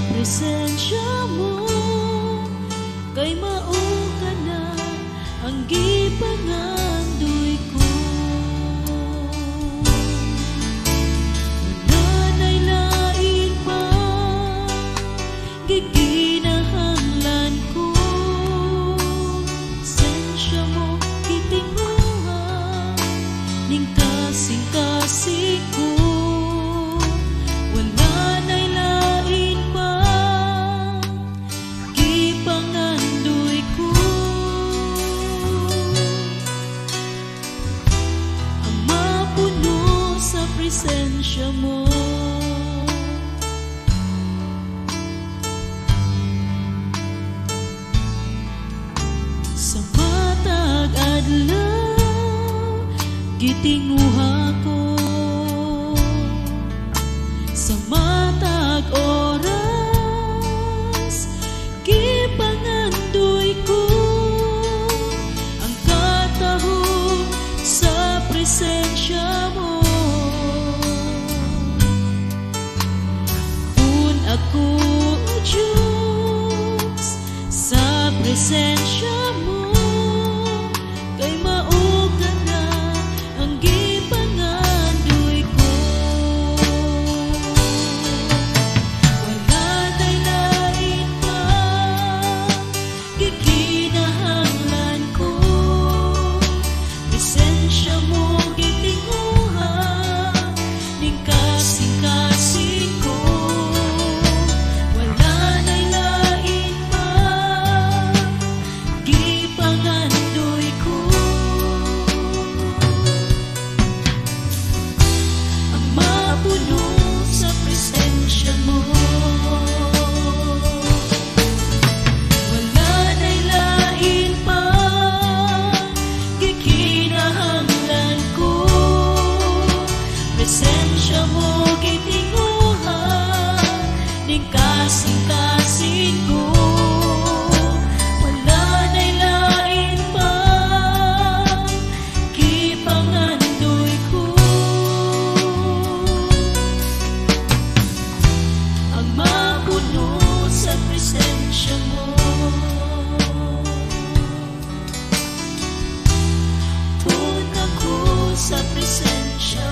presensya mo, kay mao ka na ang gipangandoy ko. Wala na'y lain pa giginahanglan ko, presensya mo gitinguha ning kasing-kasing ko. Presensya mo, sa matag adlaw gitinguha ko, sa matag oras gipangandoy ko ang katahog sa presensya mo. Ako, Diyos, sa presensya mo, kay mao ka na ang gipangandoy ko. Wala na'y lain pa gikinahanglan ko, presensya mo gitinguha ning kasing-kasing ko. Presensya mo gitinguha ning kasing-kasing ko. Wala na'y lain pa gipangandoy ko. Ang mapuno sa presensya mo, pun ako sa presensya